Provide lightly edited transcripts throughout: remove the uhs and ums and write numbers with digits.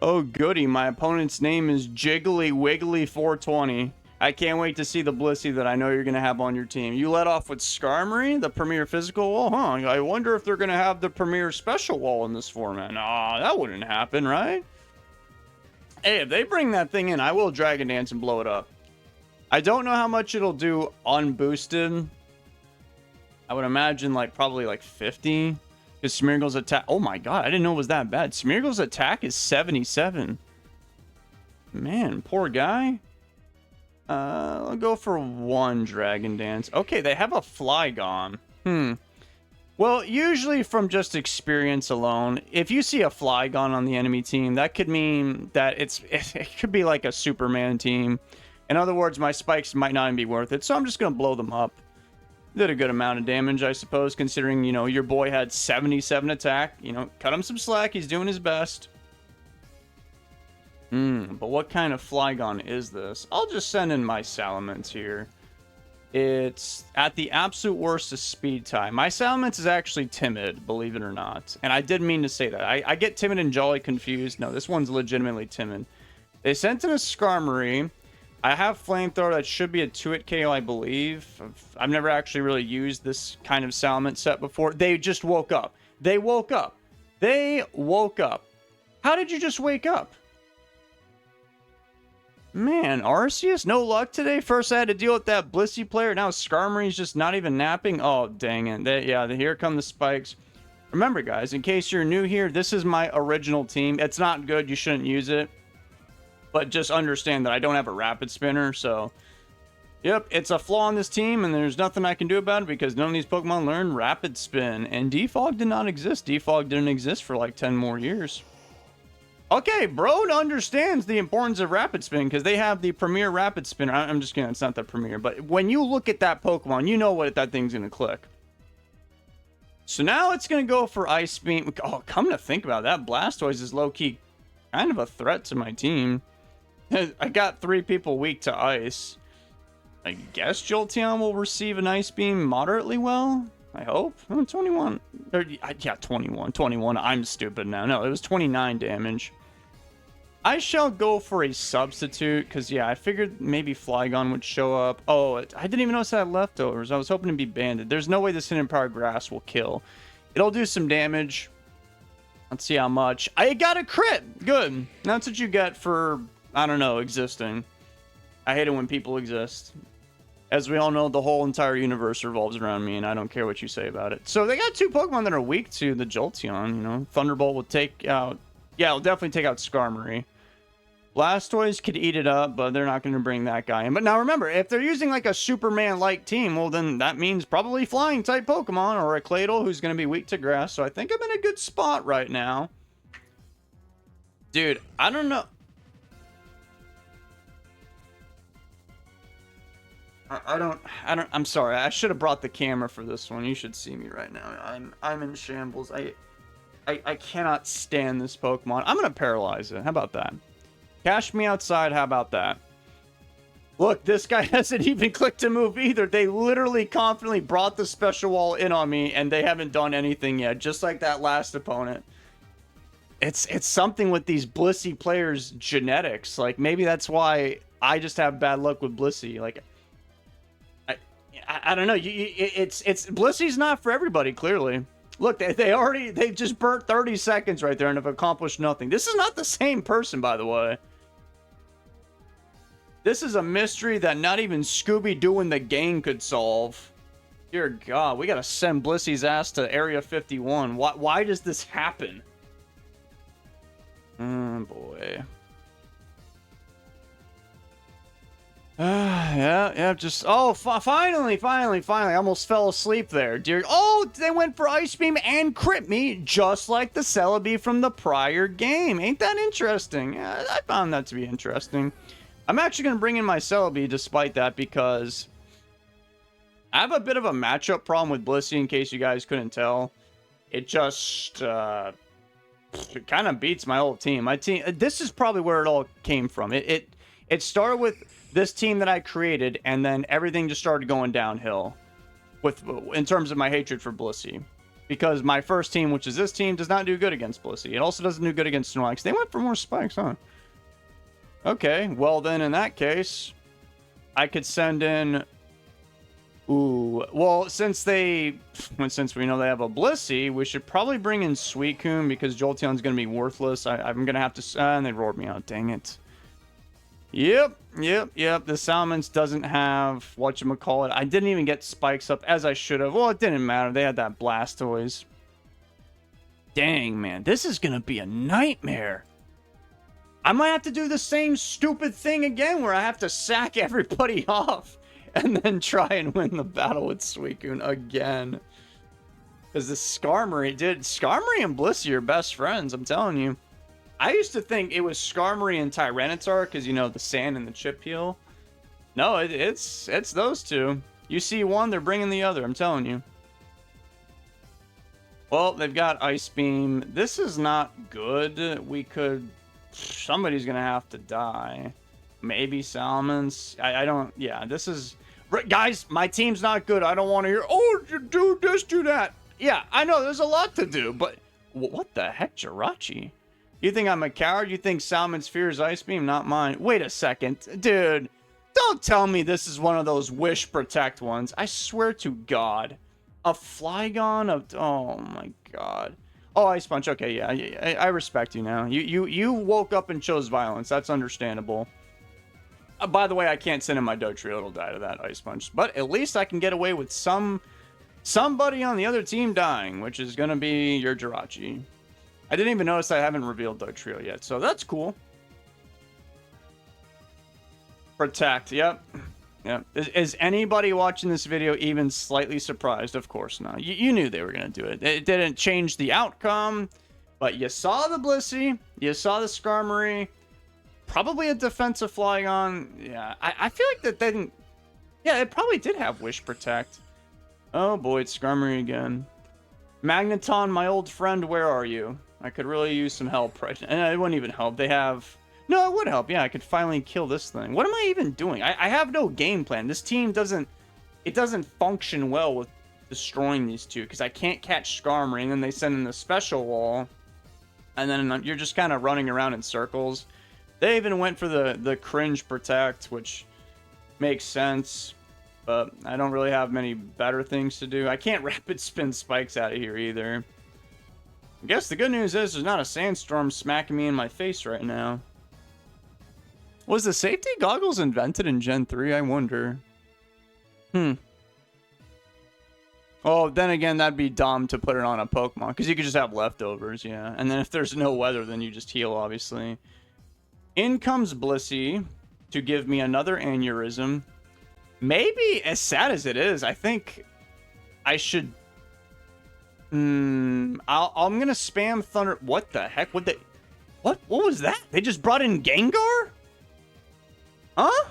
Oh, goody. My opponent's name is Jiggly Wiggly 420. I can't wait to see the Blissey that I know you're going to have on your team. You let off with Skarmory, the Premier Physical Wall, huh? I wonder if they're going to have the Premier Special Wall in this format. Nah, that wouldn't happen, right? Hey, if they bring that thing in, I will Dragon Dance and blow it up. I don't know how much it'll do unboosted. I would imagine probably 50. Because Smeargle's attack... Oh my god, I didn't know it was that bad. Smeargle's attack is 77. Man, poor guy. I'll go for 1 Dragon Dance. Okay, they have a Flygon. Well, usually from just experience alone, if you see a Flygon on the enemy team, that could mean that it could be like a Superman team. In other words, my spikes might not even be worth it, so I'm just going to blow them up. Did a good amount of damage, I suppose, considering, your boy had 77 attack. Cut him some slack. He's doing his best. But what kind of Flygon is this? I'll just send in my Salamence here. It's at the absolute worst of speed tie. My Salamence is actually timid, believe it or not. And I did mean to say that. I get timid and jolly confused. No, this one's legitimately timid. They sent in a Skarmory. I have Flamethrower. That should be a 2-hit KO, I believe. I've never actually really used this kind of Salamence set before. They just woke up. They woke up. They woke up. How did you just wake up? Man, Arceus, no luck today. First I had to deal with that Blissey player. Now Skarmory's just not even napping. Oh, dang it. Here come the spikes. Remember, guys, in case you're new here, this is my original team. It's not good. You shouldn't use it. But just understand that I don't have a Rapid Spinner, so... Yep, it's a flaw in this team, and there's nothing I can do about it because none of these Pokemon learn Rapid Spin. And Defog did not exist. Defog didn't exist for 10 more years. Okay, bro understands the importance of Rapid Spin because they have the Premier Rapid Spinner. I'm just kidding, it's not the Premier. But when you look at that Pokemon, you know what that thing's going to click. So now it's going to go for Ice Beam. Oh, come to think about it, that Blastoise is low-key kind of a threat to my team. I got 3 people weak to ice. I guess Jolteon will receive an Ice Beam moderately well. I hope. 21. Yeah, 21. 21. I'm stupid now. No, it was 29 damage. I shall go for a substitute because, yeah, I figured maybe Flygon would show up. Oh, I didn't even notice I had leftovers. I was hoping to be banded. There's no way this Hidden Power Grass will kill. It'll do some damage. Let's see how much. I got a crit. Good. That's what you get for... I don't know, existing. I hate it when people exist. As we all know, the whole entire universe revolves around me, and I don't care what you say about it. So they got 2 Pokemon that are weak to the Jolteon, Thunderbolt will take out... Yeah, it'll definitely take out Skarmory. Blastoise could eat it up, but they're not going to bring that guy in. But now remember, if they're using a Superman-like team, well, then that means probably Flying-type Pokemon, or a Claydol who's going to be weak to Grass. So I think I'm in a good spot right now. Dude, I don't know... I'm sorry. I should have brought the camera for this one. You should see me right now. I'm in shambles. I cannot stand this Pokemon. I'm going to paralyze it. How about that? Cash me outside. How about that? Look, this guy hasn't even clicked to move either. They literally confidently brought the special wall in on me, and they haven't done anything yet, just like that last opponent. It's something with these Blissey players' genetics. Maybe that's why I just have bad luck with Blissey. I don't know. It's Blissey's not for everybody, clearly. Look, they just burnt 30 seconds right there and have accomplished nothing. This is not the same person, by the way. This is a mystery that not even Scooby-Doo and the gang could solve. Dear God, we gotta send Blissey's ass to Area 51. Why does this happen? Oh, boy. Yeah, just... Oh, finally. I almost fell asleep there. Oh, they went for Ice Beam and crit me, just like the Celebi from the prior game. Ain't that interesting? Yeah, I found that to be interesting. I'm actually going to bring in my Celebi despite that because I have a bit of a matchup problem with Blissey, in case you guys couldn't tell. It just... it kind of beats my whole team. My team... This is probably where it all came from. It started with this team that I created, and then everything just started going downhill in terms of my hatred for Blissey. Because my first team, which is this team, does not do good against Blissey. It also doesn't do good against Snorlax. They went for more spikes, huh? Okay, well then in that case, I could send in... Ooh, well, since we know they have a Blissey, we should probably bring in Suicune because Jolteon's going to be worthless. I'm going to have to... and they roared me out, dang it. Yep. The Salamence doesn't have whatchamacallit. I didn't even get spikes up as I should have. Well, it didn't matter. They had that Blastoise. Dang, man. This is going to be a nightmare. I might have to do the same stupid thing again where I have to sack everybody off and then try and win the battle with Suicune again. Because the Skarmory, Skarmory and Blissey are best friends, I'm telling you. I used to think it was Skarmory and Tyranitar because, you know, the sand and the chip peel. No, it's those two. You see one, they're bringing the other, I'm telling you. Well, they've got Ice Beam. This is not good. Somebody's going to have to die. Maybe Salamence. I don't... Yeah, this is... Guys, my team's not good. I don't want to hear, oh, you do this, do that. Yeah, I know, there's a lot to do, but... What the heck, Jirachi? You think I'm a coward? You think Salamence fears Ice Beam? Not mine. Wait a second. Dude, don't tell me this is one of those Wish Protect ones. I swear to God. A Flygon of... Oh, my God. Oh, Ice Punch. Okay, yeah. I respect you now. You woke up and chose violence. That's understandable. By the way, I can't send in my Dugtrio. It'll die to that Ice Punch. But at least I can get away with somebody on the other team dying, which is going to be your Jirachi. I didn't even notice I haven't revealed Dugtrio yet, so that's cool. Protect, yep. Is anybody watching this video even slightly surprised? Of course not. You knew they were going to do it. It didn't change the outcome, but you saw the Blissey, you saw the Skarmory, probably a defensive Flygon. Yeah, I feel like that didn't... Yeah, it probably did have Wish Protect. Oh boy, it's Skarmory again. Magneton, my old friend, where are you? I could really use some help right now. And it wouldn't even help. They have... No, it would help. Yeah, I could finally kill this thing. What am I even doing? I have no game plan. This team doesn't... It doesn't function well with destroying these two. Because I can't catch Skarmory. And then they send in the special wall. And then you're just kind of running around in circles. They even went for the cringe protect, which makes sense. But I don't really have many better things to do. I can't rapid spin spikes out of here either. I guess the good news is there's not a sandstorm smacking me in my face right now. Was the safety goggles invented in Gen 3? I wonder. Oh, then again, that'd be dumb to put it on a Pokemon. Because you could just have leftovers, yeah. And then if there's no weather, then you just heal, obviously. In comes Blissey to give me another aneurysm. Maybe, as sad as it is, I think I should... I'm gonna spam Thunder... What the heck? What was that? They just brought in Gengar? Huh?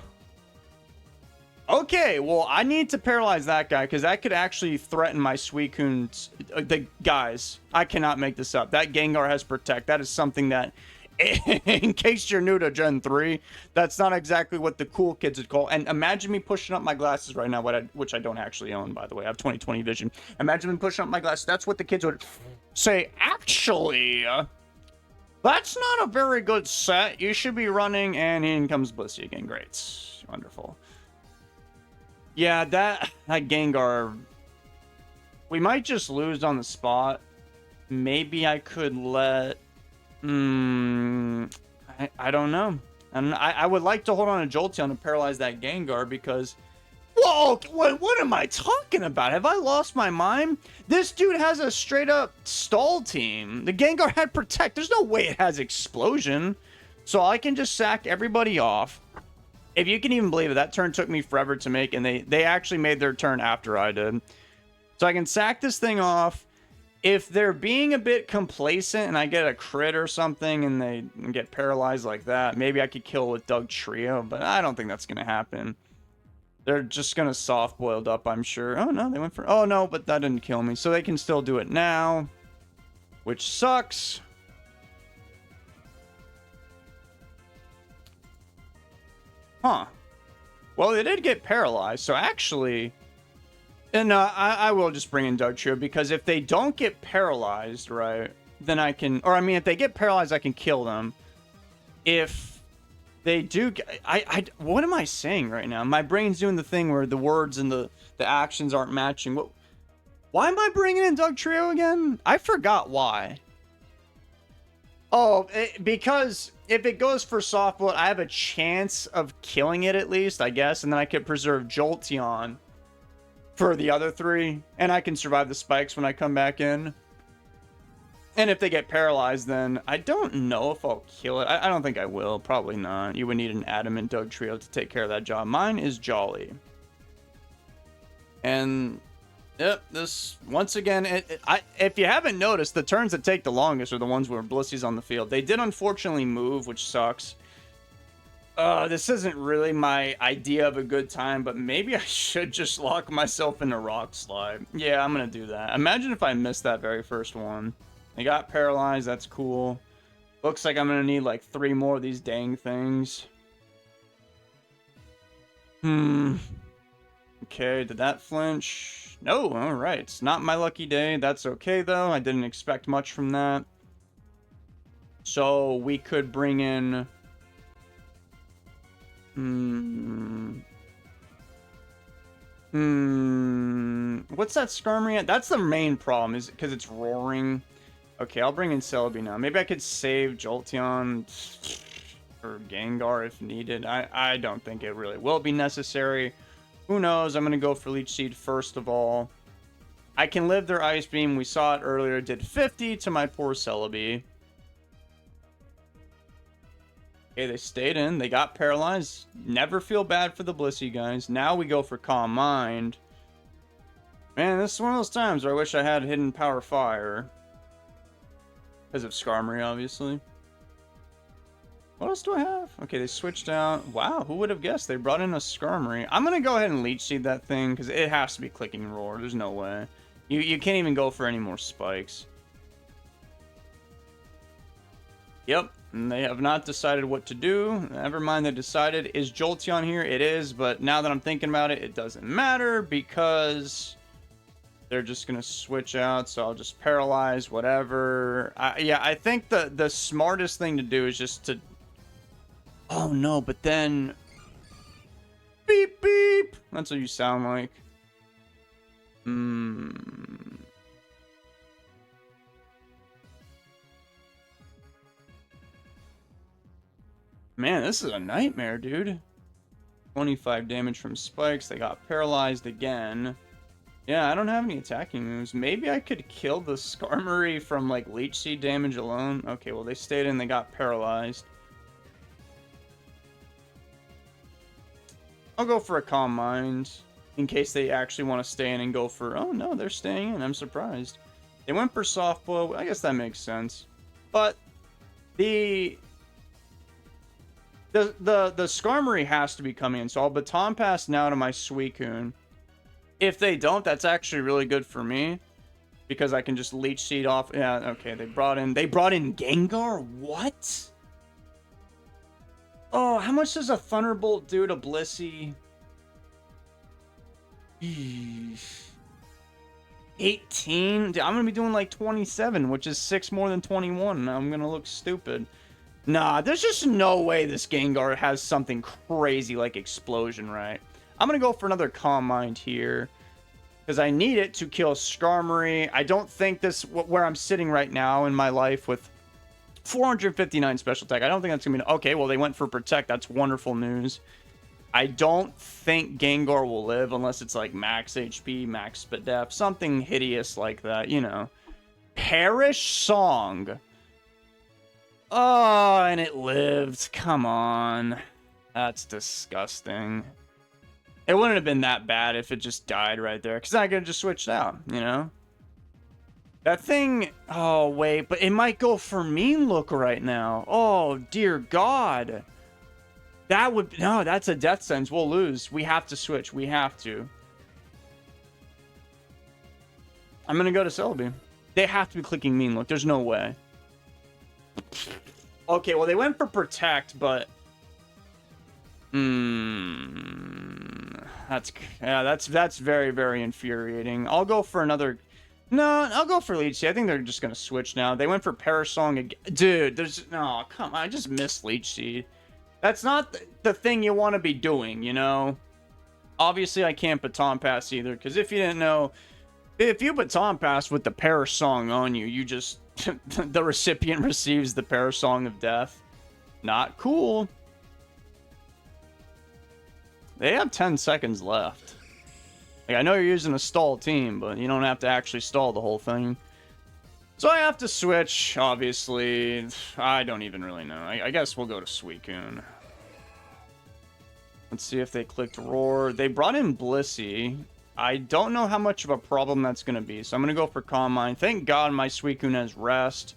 Okay, well, I need to paralyze that guy, because that could actually threaten my Suicune. Guys, I cannot make this up. That Gengar has Protect. That is something that... In case you're new to Gen 3, that's not exactly what the cool kids would call. And imagine me pushing up my glasses right now, which I don't actually own, by the way. I have 20/20 vision. Imagine me pushing up my glasses. That's what the kids would say. Actually, that's not a very good set. You should be running. And in comes Blissey again. Great, wonderful. Yeah, that Gengar. We might just lose on the spot. Maybe I could let. I don't know. And I would like to hold on to Jolteon to paralyze that Gengar because... Whoa! What am I talking about? Have I lost my mind? This dude has a straight-up stall team. The Gengar had Protect. There's no way it has Explosion. So I can just sack everybody off. If you can even believe it, that turn took me forever to make, and they actually made their turn after I did. So I can sack this thing off. If they're being a bit complacent and I get a crit or something and they get paralyzed like that, maybe I could kill with Dugtrio, but I don't think that's going to happen. They're just going to soft-boiled up, I'm sure. Oh, no, they went for... Oh, no, but that didn't kill me. So they can still do it now, which sucks. Huh. Well, they did get paralyzed, so actually... And I will just bring in Dugtrio, because if they don't get paralyzed, right, then I can, or I mean, if they get paralyzed, I can kill them. If they do, what am I saying right now? My brain's doing the thing where the words and the actions aren't matching. Why am I bringing in Dugtrio again? I forgot why. Oh, because if it goes for soft bullet, I have a chance of killing it at least, I guess, and then I could preserve Jolteon for the other 3, and I can survive the spikes when I come back in. And if they get paralyzed, then I don't know if I'll kill it. I don't think I will. Probably not. You would need an adamant Dugtrio to take care of that job. Mine is Jolly. And yep, this, once again, if you haven't noticed, the turns that take the longest are the ones where Blissey's on the field. They did unfortunately move, which sucks. This isn't really my idea of a good time, but maybe I should just lock myself in a rock slide. Yeah, I'm gonna do that. Imagine if I missed that very first one. They got paralyzed, that's cool. Looks like I'm gonna need like 3 more of these dang things. Okay, did that flinch? No, alright. It's not my lucky day. That's okay though. I didn't expect much from that. So we could bring in... What's that Skarmory at? That's the main problem, is because it's roaring. Okay, I'll bring in Celebi now. Maybe I could save Jolteon or Gengar if needed. I don't think it really will be necessary. Who knows? I'm going to go for Leech Seed first of all. I can live their Ice Beam. We saw it earlier. It did 50 to my poor Celebi. Okay, they stayed in. They got paralyzed. Never feel bad for the Blissey, guys. Now we go for Calm Mind. Man, this is one of those times where I wish I had Hidden Power Fire. Because of Skarmory, obviously. What else do I have? Okay, they switched out. Wow, who would have guessed? They brought in a Skarmory. I'm going to go ahead and Leech Seed that thing, because it has to be clicking Roar. There's no way. You can't even go for any more spikes. Yep, and they have not decided what to do. Never mind, they decided. Is Jolteon here? It is, but now that I'm thinking about it, it doesn't matter because they're just going to switch out, so I'll just paralyze, whatever. Yeah, I think the smartest thing to do is just to... Oh, no, but then... Beep, beep! That's what you sound like. Man, this is a nightmare, dude. 25 damage from spikes. They got paralyzed again. Yeah, I don't have any attacking moves. Maybe I could kill the Skarmory from, like, Leech Seed damage alone. Okay, well, they stayed in. They got paralyzed. I'll go for a Calm Mind in case they actually want to stay in and go for... Oh, no, they're staying in. I'm surprised. They went for Soft Blow. I guess that makes sense. But the Skarmory has to be coming in, so I'll Baton Pass now to my Suicune. If they don't, that's actually really good for me, because I can just Leech Seed off. Yeah, okay, they brought in Gengar? What? Oh, how much does a Thunderbolt do to Blissey? 18? Dude, I'm gonna be doing like 27, which is 6 more than 21. I'm gonna look stupid. Nah, there's just no way this Gengar has something crazy like Explosion, right? I'm going to go for another Calm Mind here, because I need it to kill Skarmory. I don't think this, where I'm sitting right now in my life with 459 special attack, I don't think that's going to be... Okay, well, they went for Protect. That's wonderful news. I don't think Gengar will live unless it's like max HP, max Spadef, something hideous like that, you know. Perish Song. Oh, and it lived. Come on. That's disgusting. It wouldn't have been that bad if it just died right there, because I could have just switched out, you know? That thing... Oh, wait, but it might go for Mean Look right now. Oh, dear God. That would... No, that's a death sentence. We'll lose. We have to switch. We have to. I'm going to go to Celebi. They have to be clicking Mean Look. There's no way. Okay, well, they went for Protect, but... That's very, very infuriating. I'll go for another. No, I'll go for Leech Seed. I think they're just gonna switch now. They went for Parasong again. Dude, there's no, come on. I just missed Leech Seed. That's not the thing you want to be doing, you know. Obviously, I can't Baton Pass either, because if you didn't know, if you Baton Pass with the Parasong on you, you just the recipient receives the Parasong of Death. Not cool. They have 10 seconds left. Like, I know you're using a stall team, but you don't have to actually stall the whole thing. So I have to switch, obviously. I don't even really know. I guess we'll go to Suicune. Let's see if they clicked Roar. They brought in Blissey. I don't know how much of a problem that's going to be, so I'm going to go for Calm Mind. Thank God my Suicune has Rest.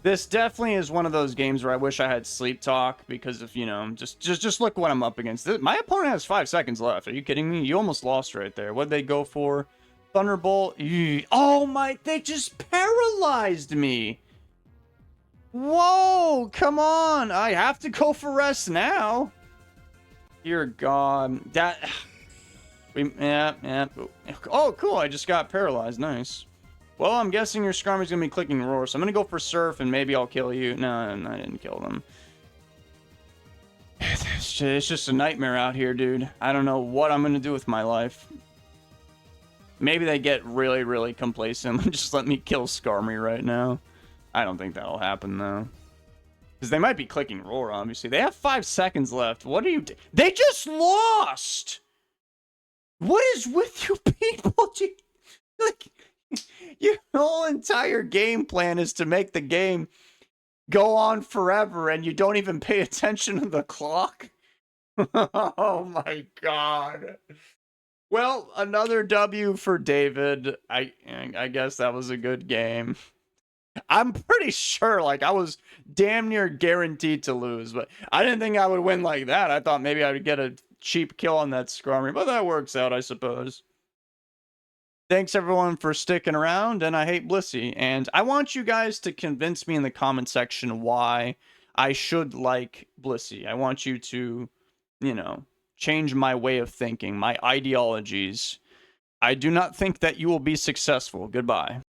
This definitely is one of those games where I wish I had Sleep Talk, because if, you know, just look what I'm up against. My opponent has 5 seconds left. Are you kidding me? You almost lost right there. What'd they go for? Thunderbolt. Oh my, they just paralyzed me. Whoa, come on. I have to go for Rest now. Dear God. Yeah. Oh, cool. I just got paralyzed. Nice. Well, I'm guessing your Skarmory's going to be clicking Roar, so I'm going to go for Surf, and maybe I'll kill you. No, I didn't kill them. It's just a nightmare out here, dude. I don't know what I'm going to do with my life. Maybe they get really, really complacent and just let me kill Skarmory right now. I don't think that'll happen, though. Because they might be clicking Roar, obviously. They have 5 seconds left. What are you... They just lost! What is with you people? Like... Your whole entire game plan is to make the game go on forever, and you don't even pay attention to the clock. Oh my God. Well, another W for David. I guess that was a good game. I'm pretty sure, like, I was damn near guaranteed to lose, but I didn't think I would win like that. I thought maybe I would get a cheap kill on that Skarmory, but that works out, I suppose. Thanks, everyone, for sticking around, and I hate Blissey. And I want you guys to convince me in the comment section why I should like Blissey. I want you to, you know, change my way of thinking, my ideologies. I do not think that you will be successful. Goodbye.